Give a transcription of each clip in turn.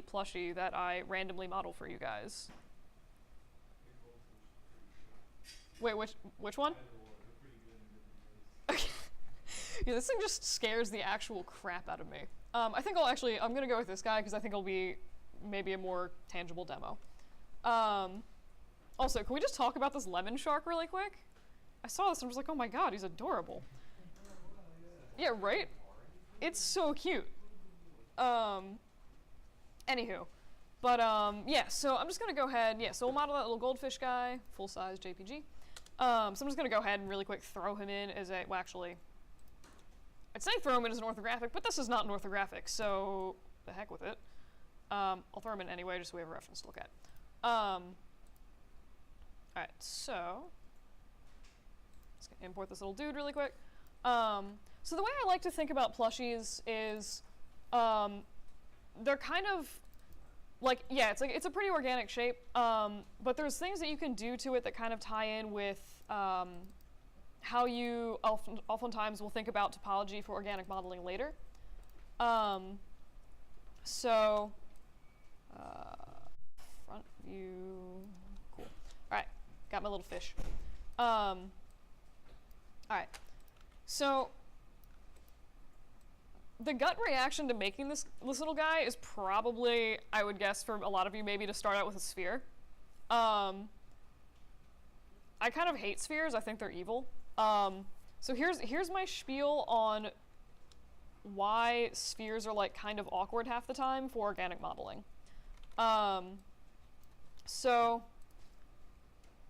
the plushie that I randomly model for you guys. Wait, which one? Yeah, this thing just scares the actual crap out of me. I think I'm gonna go with this guy because I think it'll be maybe a more tangible demo. Also, can we just talk about this lemon shark really quick? I saw this and I was like, oh my god, he's adorable. Yeah, right? It's so cute. Anywho. But, yeah, so I'm just gonna go ahead, yeah, so we'll model that little goldfish guy, full-size JPG. So I'm just gonna go ahead and really quick throw him in as a, well actually, I'd say throw him in as an orthographic, but this is not an orthographic, so the heck with it. I'll throw him in anyway, just so we have a reference to look at. Alright, so, let's import this little dude really quick. So the way I like to think about plushies is, they're kind of, like, yeah, it's a pretty organic shape, but there's things that you can do to it that kind of tie in with, how you oftentimes will think about topology for organic modeling later. So, front view, cool. All right, got my little fish. All right, so the gut reaction to making this little guy is probably, I would guess for a lot of you, maybe to start out with a sphere. I kind of hate spheres. I think they're evil. So here's my spiel on why spheres are like kind of awkward half the time for organic modeling. So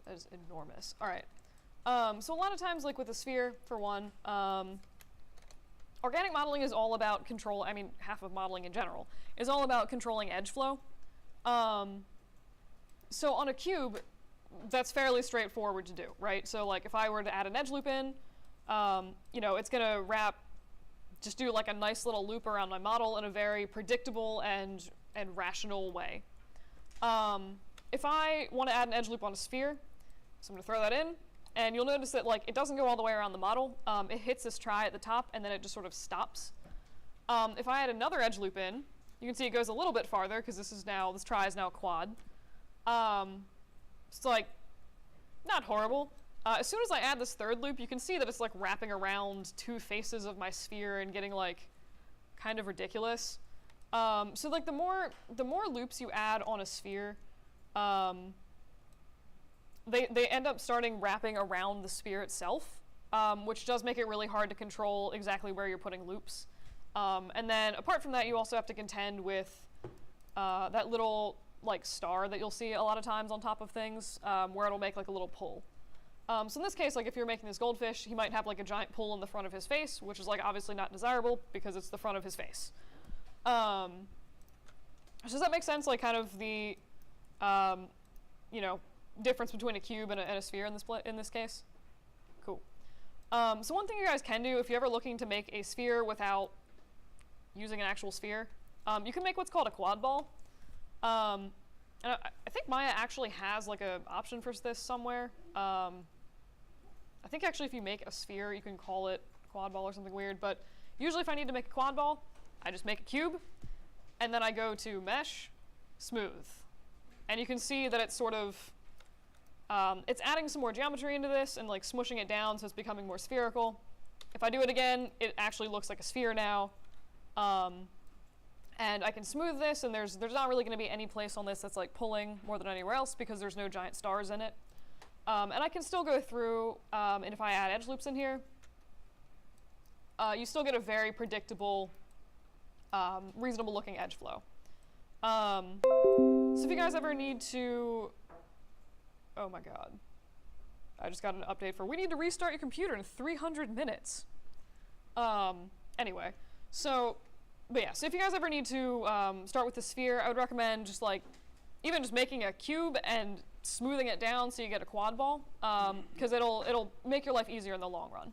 that is enormous. All right. So a lot of times, like with a sphere, for one, organic modeling is all about control. I mean, half of modeling in general is all about controlling edge flow. So on a cube, that's fairly straightforward to do, right? So like if I were to add an edge loop in, you know, it's gonna just do like a nice little loop around my model in a very predictable and rational way. If I want to add an edge loop on a sphere, so I'm gonna throw that in, and you'll notice that like it doesn't go all the way around the model. It hits this try at the top, and then it just sort of stops. If I add another edge loop in, you can see it goes a little bit farther because this try is now a quad. It's like not horrible. As soon as I add this third loop, you can see that it's like wrapping around two faces of my sphere and getting like kind of ridiculous. So like the more loops you add on a sphere, they end up starting wrapping around the sphere itself, which does make it really hard to control exactly where you're putting loops. And then apart from that, you also have to contend with that little like star that you'll see a lot of times on top of things, where it'll make like a little pull. So in this case, like if you're making this goldfish, he might have like a giant pull in the front of his face, which is like obviously not desirable because it's the front of his face. So does that make sense? Like kind of the, you know, difference between a cube and a sphere in this case? Cool. So one thing you guys can do if you're ever looking to make a sphere without using an actual sphere, you can make what's called a quad ball. And I think Maya actually has like a option for this somewhere. I think actually if you make a sphere, you can call it quad ball or something weird, but usually if I need to make a quad ball, I just make a cube, and then I go to mesh, smooth. And you can see that it's sort of, it's adding some more geometry into this and like smushing it down so it's becoming more spherical. If I do it again, it actually looks like a sphere now. And I can smooth this, and there's not really going to be any place on this that's like pulling more than anywhere else because there's no giant stars in it. And I can still go through, and if I add edge loops in here, you still get a very predictable, reasonable looking edge flow. So if you guys ever need to, oh my god, I just got an update for we need to restart your computer in 300 minutes. Anyway, but yeah, so if you guys ever need to start with the sphere, I would recommend just like, even just making a cube and smoothing it down so you get a quad ball, because it'll make your life easier in the long run.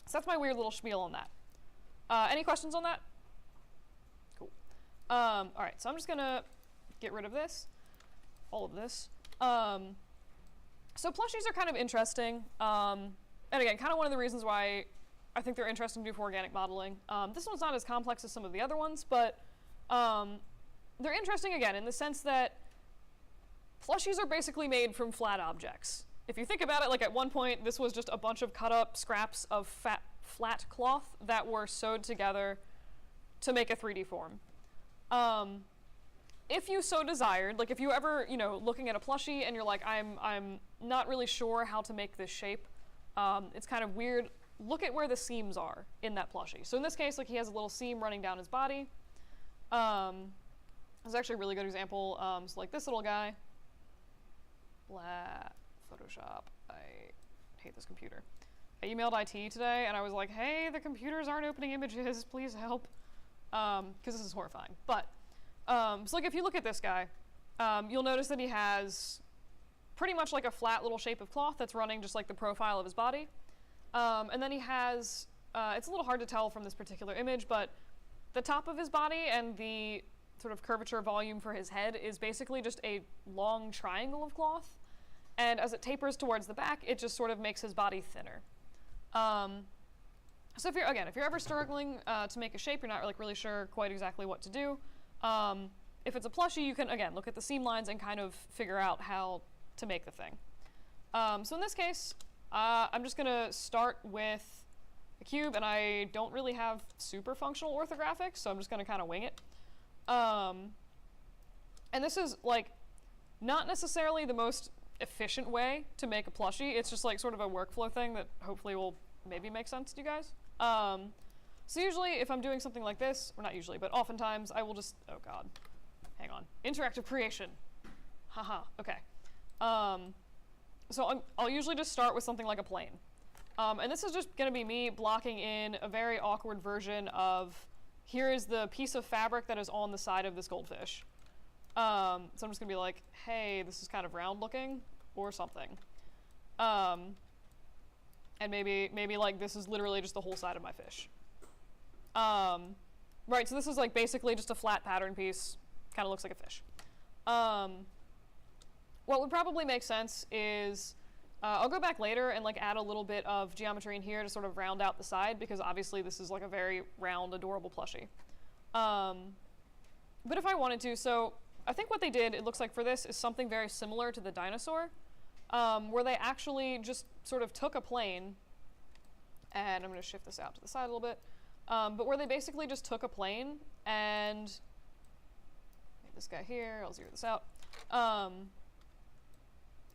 So that's my weird little spiel on that. Any questions on that? Cool. All right, so I'm just gonna get rid of this, all of this. So plushies are kind of interesting, and again, kind of one of the reasons why I think they're interesting to do for organic modeling. This one's not as complex as some of the other ones, but They're interesting, again, in the sense that plushies are basically made from flat objects. If you think about it, like at one point, this was just a bunch of cut up scraps of flat cloth that were sewed together to make a 3D form. If you so desired, like if you ever, you know, looking at a plushie and you're like, I'm not really sure how to make this shape, it's kind of weird, look at where the seams are in that plushie. So in this case, like he has a little seam running down his body. This is actually a really good example. So like this little guy, Photoshop, I hate this computer. I emailed IT today and I was like, hey, the computers aren't opening images, please help. Because this is horrifying. But, so like if you look at this guy, you'll notice that he has pretty much like a flat little shape of cloth that's running just like the profile of his body. And then he has, it's a little hard to tell from this particular image, but the top of his body and the sort of curvature volume for his head is basically just a long triangle of cloth. And as it tapers towards the back, it just sort of makes his body thinner. So if you're ever struggling to make a shape, you're not like really sure quite exactly what to do. If it's a plushie, you can, again, look at the seam lines and kind of figure out how to make the thing. So in this case, I'm just gonna start with a cube, and I don't really have super functional orthographics, so I'm just gonna kind of wing it. And this is like not necessarily the most efficient way to make a plushie. It's just like sort of a workflow thing that hopefully will maybe make sense to you guys. So usually if I'm doing something like this, or not usually, but oftentimes I will just, oh god, hang on, interactive creation. Haha, okay. So I'll usually just start with something like a plane. And this is just gonna be me blocking in a very awkward version of, here is the piece of fabric that is on the side of this goldfish. So I'm just gonna be like, hey, this is kind of round looking, or something. And maybe like this is literally just the whole side of my fish. Right, so this is like basically just a flat pattern piece, kind of looks like a fish. What would probably make sense is, I'll go back later and like add a little bit of geometry in here to sort of round out the side, because obviously this is like a very round, adorable plushie. But if I wanted to, so I think what they did, it looks like for this, is something very similar to the dinosaur, where they actually just sort of took a plane, and I'm going to shift this out to the side a little bit, but where they basically just took a plane and made this guy here, I'll zero this out,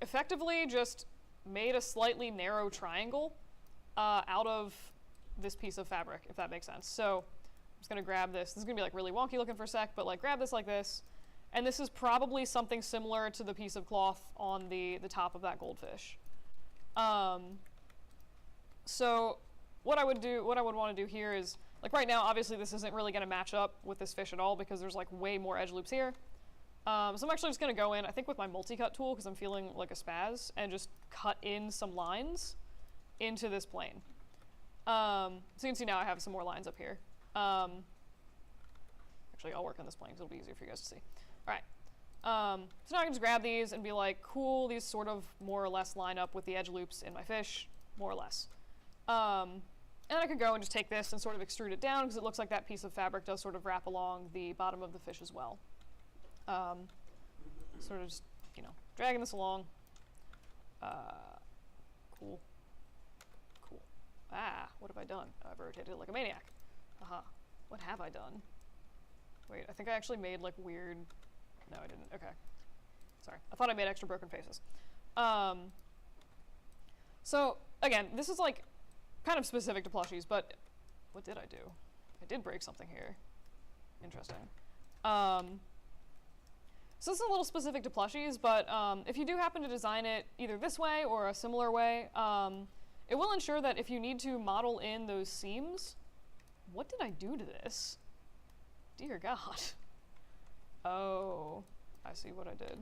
effectively just made a slightly narrow triangle out of this piece of fabric, if that makes sense. So I'm just going to grab this. This is going to be like really wonky looking for a sec, but like grab this like this. And this is probably something similar to the piece of cloth on the top of that goldfish. So what I would want to do here is, like right now, obviously this isn't really going to match up with this fish at all because there's like way more edge loops here. So I'm actually just going to go in, I think with my multi-cut tool, because I'm feeling like a spaz, and just cut in some lines into this plane. So you can see now I have some more lines up here. Actually, I'll work on this plane because it'll be easier for you guys to see. All right. So now I can just grab these and be like, cool, these sort of more or less line up with the edge loops in my fish, more or less. And I could go and just take this and sort of extrude it down, because it looks like that piece of fabric does sort of wrap along the bottom of the fish as well. Sort of just, you know, dragging this along. Cool. Cool. Ah, what have I done? I've rotated it like a maniac. Aha. What have I done? Wait, I think I actually made like weird... No, I didn't. Okay. Sorry. I thought I made extra broken faces. So, again, this is like kind of specific to plushies, but what did I do? I did break something here. Interesting. So this is a little specific to plushies, but if you do happen to design it either this way or a similar way, it will ensure that if you need to model in those seams... What did I do to this? Dear God. Oh, I see what I did.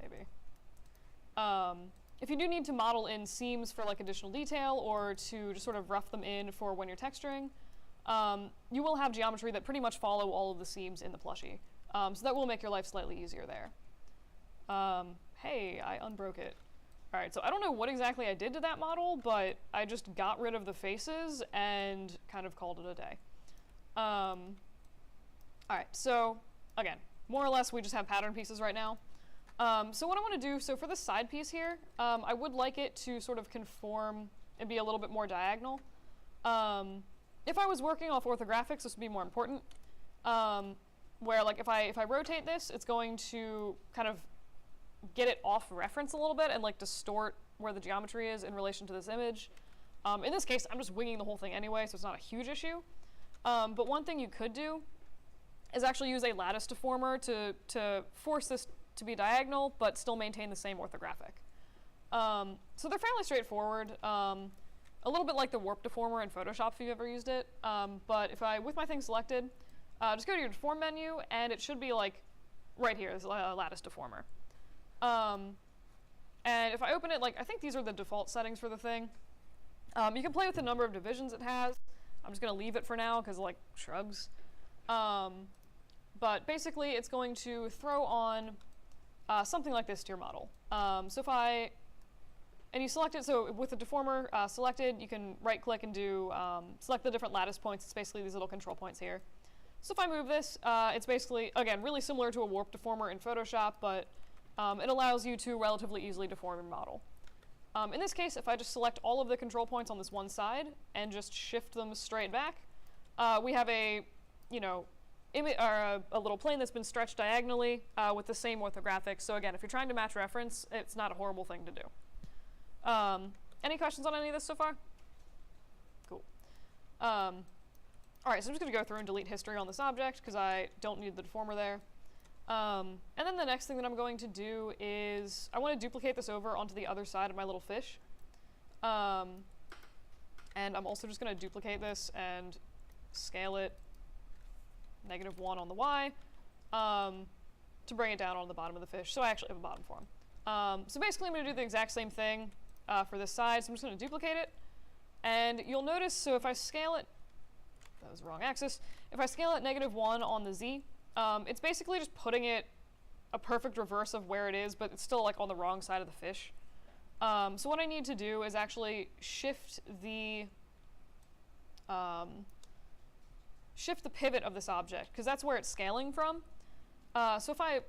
Maybe. If you do need to model in seams for like additional detail, or to just sort of rough them in for when you're texturing, you will have geometry that pretty much follow all of the seams in the plushie. So that will make your life slightly easier there. Hey, I unbroke it. All right, so I don't know what exactly I did to that model, but I just got rid of the faces and kind of called it a day. All right, so again, more or less we just have pattern pieces right now. So what I want to do, so for this side piece here, I would like it to sort of conform and be a little bit more diagonal. If I was working off orthographics, this would be more important. Where like if I rotate this, it's going to kind of get it off reference a little bit and like distort where the geometry is in relation to this image. In this case, I'm just winging the whole thing anyway, so it's not a huge issue. But one thing you could do is actually use a lattice deformer to force this to be diagonal, but still maintain the same orthographic. So they're fairly straightforward. A little bit like the warp deformer in Photoshop if you've ever used it. But if with my thing selected, just go to your deform menu, and it should be like right here, is a lattice deformer. And if I open it, like I think these are the default settings for the thing. You can play with the number of divisions it has. I'm just going to leave it for now because like shrugs. But basically it's going to throw on something like this to your model. So if and you select it, so with the deformer selected, you can right click and do, select the different lattice points. It's basically these little control points here. So if I move this, it's basically, again, really similar to a warp deformer in Photoshop, but it allows you to relatively easily deform your model. In this case, if I just select all of the control points on this one side and just shift them straight back, we have a, a little plane that's been stretched diagonally with the same orthographics. So again, if you're trying to match reference, it's not a horrible thing to do. Any questions on any of this so far? Cool. All right, so I'm just going to go through and delete history on this object because I don't need the deformer there. And then the next thing that I'm going to do is I want to duplicate this over onto the other side of my little fish. And I'm also just going to duplicate this and scale it -1 on the Y to bring it down on the bottom of the fish. So I actually have a bottom form. So basically I'm going to do the exact same thing for this side. So I'm just going to duplicate it. And you'll notice, so if I scale it, that was the wrong axis. If I scale it -1 on the Z, it's basically just putting it a perfect reverse of where it is, but it's still like on the wrong side of the fish. So what I need to do is actually shift the pivot of this object, because that's where it's scaling from. So if I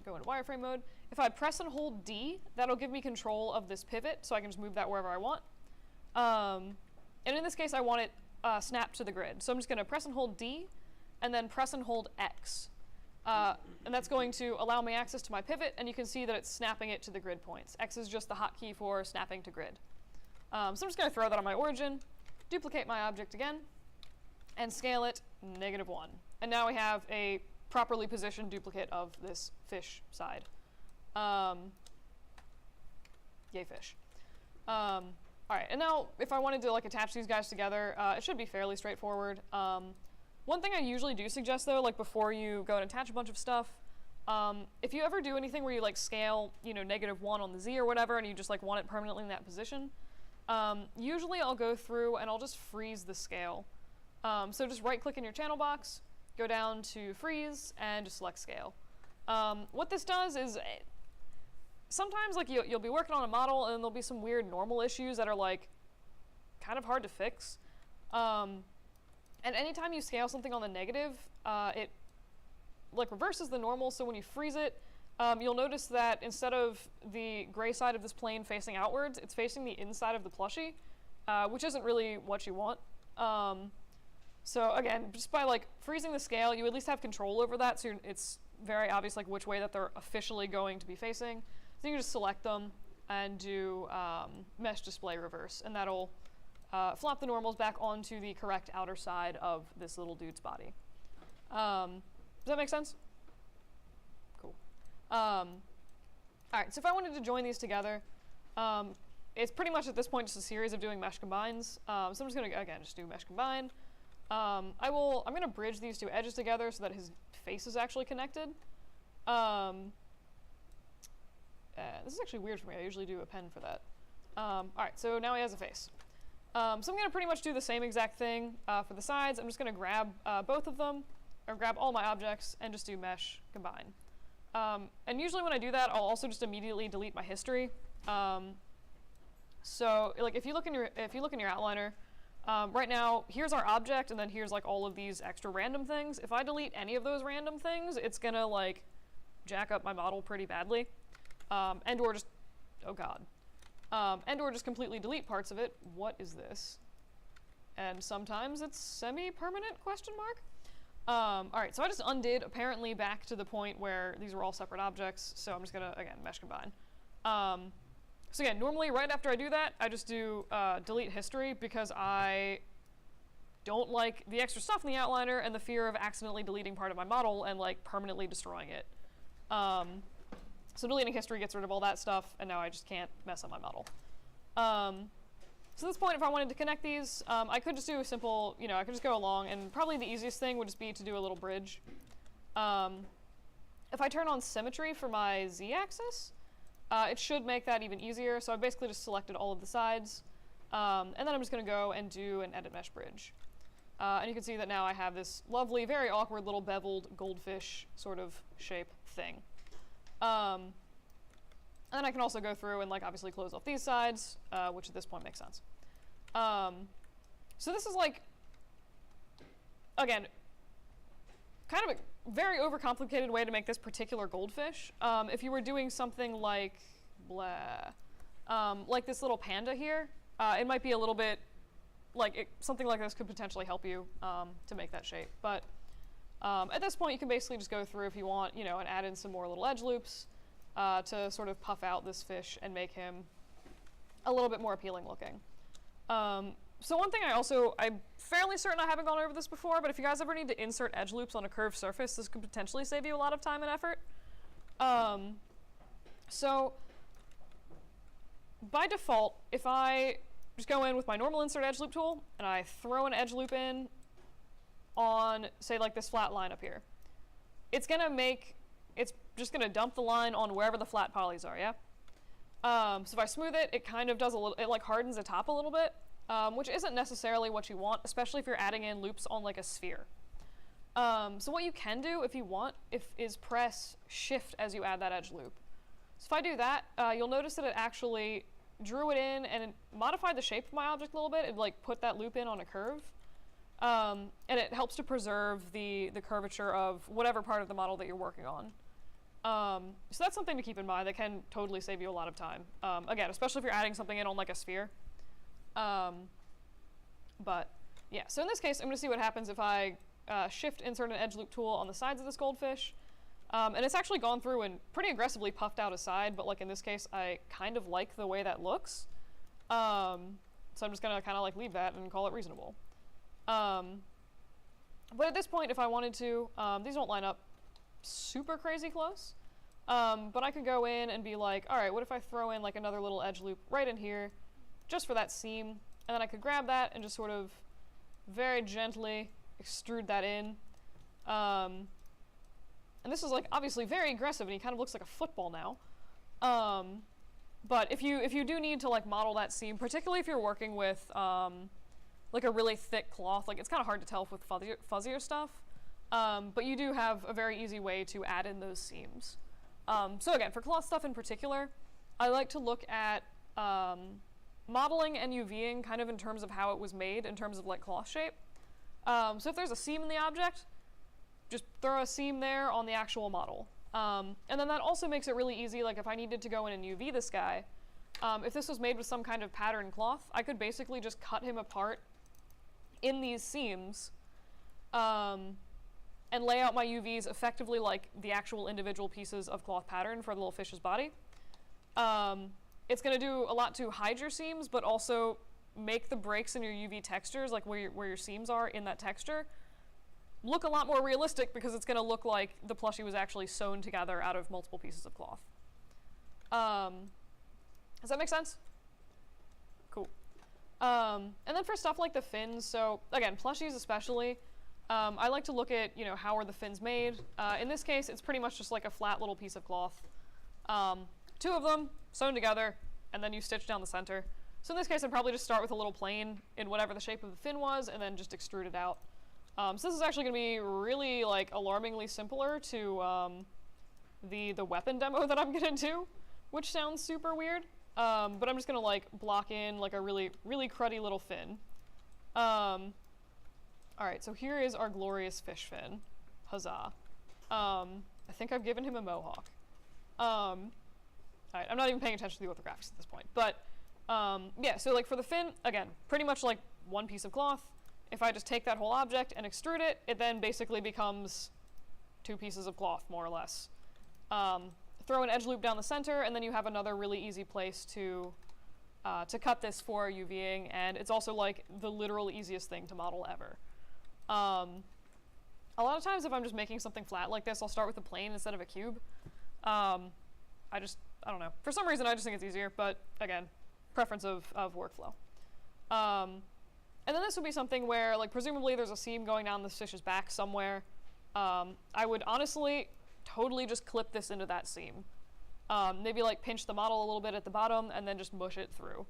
go into wireframe mode, if I press and hold D, that'll give me control of this pivot, so I can just move that wherever I want. And in this case, I want it snapped to the grid. So I'm just going to press and hold D, and then press and hold X. And that's going to allow me access to my pivot, and you can see that it's snapping it to the grid points. X is just the hotkey for snapping to grid. So I'm just going to throw that on my origin, duplicate my object again, and scale it -1. And now we have a properly positioned duplicate of this fish side. Yay fish. All right, and now if I wanted to like attach these guys together, it should be fairly straightforward. One thing I usually do suggest though, like before you go and attach a bunch of stuff, if you ever do anything where you like scale, -1 on the Z or whatever, and you just like want it permanently in that position, usually I'll go through and I'll just freeze the scale. So just right click in your channel box, go down to freeze, and just select scale. What this does is sometimes like you'll be working on a model and there'll be some weird normal issues that are like kind of hard to fix. And anytime you scale something on the negative, it like reverses the normal, so when you freeze it, you'll notice that instead of the gray side of this plane facing outwards, it's facing the inside of the plushie, which isn't really what you want. So again, just by like freezing the scale, you at least have control over that, so it's very obvious like which way that they're officially going to be facing. So you can just select them and do mesh display reverse, and that'll flop the normals back onto the correct outer side of this little dude's body. Does that make sense? Cool. All right, so if I wanted to join these together, it's pretty much at this point just a series of doing mesh combines. So I'm just going to, again, just do mesh combine. I'm going to bridge these two edges together so that his face is actually connected. This is actually weird for me. I usually do a pen for that. All right, so now he has a face. So I'm going to pretty much do the same exact thing for the sides. I'm just going to grab both of them, or grab all my objects, and just do mesh combine. And usually when I do that, I'll also just immediately delete my history. So like if you look in your outliner, Right now, here's our object, and then here's like all of these extra random things. If I delete any of those random things, it's gonna like jack up my model pretty badly, and or just, oh god, and or just completely delete parts of it. What is this? And sometimes it's semi-permanent, question mark? Alright, so I just undid, apparently back to the point where these were all separate objects, so I'm just gonna, again, mesh combine. So again, normally right after I do that, I just do delete history, because I don't like the extra stuff in the outliner and the fear of accidentally deleting part of my model and like permanently destroying it. So deleting history gets rid of all that stuff, and now I just can't mess up my model. So at this point, if I wanted to connect these, I could just do a simple, I could just go along, and probably the easiest thing would just be to do a little bridge. If I turn on symmetry for my z-axis, it should make that even easier. So I basically just selected all of the sides, and then I'm just going to go and do an edit mesh bridge. And you can see that now I have this lovely, very awkward little beveled goldfish sort of shape thing. And then I can also go through and like obviously close off these sides, which at this point makes sense. So this is like, again, kind of a very overcomplicated way to make this particular goldfish. If you were doing something like, like this little panda here, it might be a little bit, something like this could potentially help you to make that shape. But at this point, you can basically just go through if you want, and add in some more little edge loops to sort of puff out this fish and make him a little bit more appealing looking. So one thing I'm fairly certain I haven't gone over this before, but if you guys ever need to insert edge loops on a curved surface, this could potentially save you a lot of time and effort. So by default, if I just go in with my normal insert edge loop tool and I throw an edge loop in on, say, like this flat line up here, it's just gonna dump the line on wherever the flat polys are, yeah? So if I smooth it, it kind of does it like hardens the top a little bit, which isn't necessarily what you want, especially if you're adding in loops on like a sphere. So what you can do if you want is press shift as you add that edge loop. So if I do that, you'll notice that it actually drew it in and it modified the shape of my object a little bit. It like put that loop in on a curve. And it helps to preserve the curvature of whatever part of the model that you're working on. So that's something to keep in mind that can totally save you a lot of time. Again, especially if you're adding something in on like a sphere. But yeah, so in this case, I'm going to see what happens if I shift insert an edge loop tool on the sides of this goldfish. And it's actually gone through and pretty aggressively puffed out a side, but like in this case, I kind of like the way that looks. So I'm just going to kind of like leave that and call it reasonable. But at this point, if I wanted to, these won't line up super crazy close, but I could go in and be like, all right, what if I throw in like another little edge loop right in here, just for that seam, and then I could grab that and just sort of very gently extrude that in. And this is like obviously very aggressive, and he kind of looks like a football now. But if you do need to like model that seam, particularly if you're working with like a really thick cloth, like it's kind of hard to tell with fuzzier stuff. But you do have a very easy way to add in those seams. So again, for cloth stuff in particular, I like to look at modeling and UVing kind of in terms of how it was made in terms of like cloth shape. So if there's a seam in the object, just throw a seam there on the actual model. And then that also makes it really easy, like if I needed to go in and UV this guy, if this was made with some kind of pattern cloth, I could basically just cut him apart in these seams, and lay out my UVs effectively like the actual individual pieces of cloth pattern for the little fish's body. It's going to do a lot to hide your seams, but also make the breaks in your UV textures, like where your seams are in that texture, look a lot more realistic, because it's going to look like the plushie was actually sewn together out of multiple pieces of cloth. Does that make sense? Cool. And then for stuff like the fins, so again, plushies especially, I like to look at, how are the fins made. In this case, it's pretty much just like a flat little piece of cloth. Two of them sewn together, and then you stitch down the center. So in this case, I'd probably just start with a little plane in whatever the shape of the fin was, and then just extrude it out. So this is actually going to be really like alarmingly simpler to the weapon demo that I'm going to do, which sounds super weird. But I'm just going to like block in like a really, really cruddy little fin. All right, so here is our glorious fish fin. Huzzah. I think I've given him a mohawk. All right, I'm not even paying attention to the orthographics at this point, but yeah, so like for the fin, again, pretty much like one piece of cloth. If I just take that whole object and extrude it, it then basically becomes 2 pieces of cloth, more or less. Throw an edge loop down the center, and then you have another really easy place to cut this for UVing, and it's also like the literal easiest thing to model ever. A lot of times if I'm just making something flat like this, I'll start with a plane instead of a cube. I don't know. For some reason, I just think it's easier, but again, preference of workflow. And then this would be something where, like, presumably there's a seam going down this fish's back somewhere. I would honestly totally just clip this into that seam. Maybe, like, pinch the model a little bit at the bottom and then just mush it through.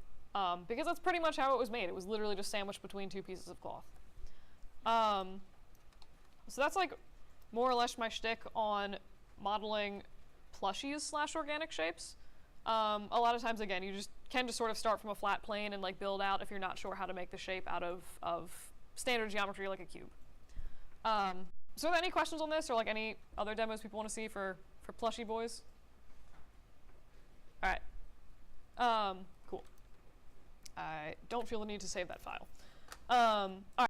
Because that's pretty much how it was made. It was literally just sandwiched between 2 pieces of cloth. So that's, like, more or less my shtick on modeling plushies / organic shapes. A lot of times, again, you can just sort of start from a flat plane and like build out if you're not sure how to make the shape out of standard geometry like a cube. So are there any questions on this or like any other demos people want to see for plushie boys? All right. Cool. I don't feel the need to save that file. All right.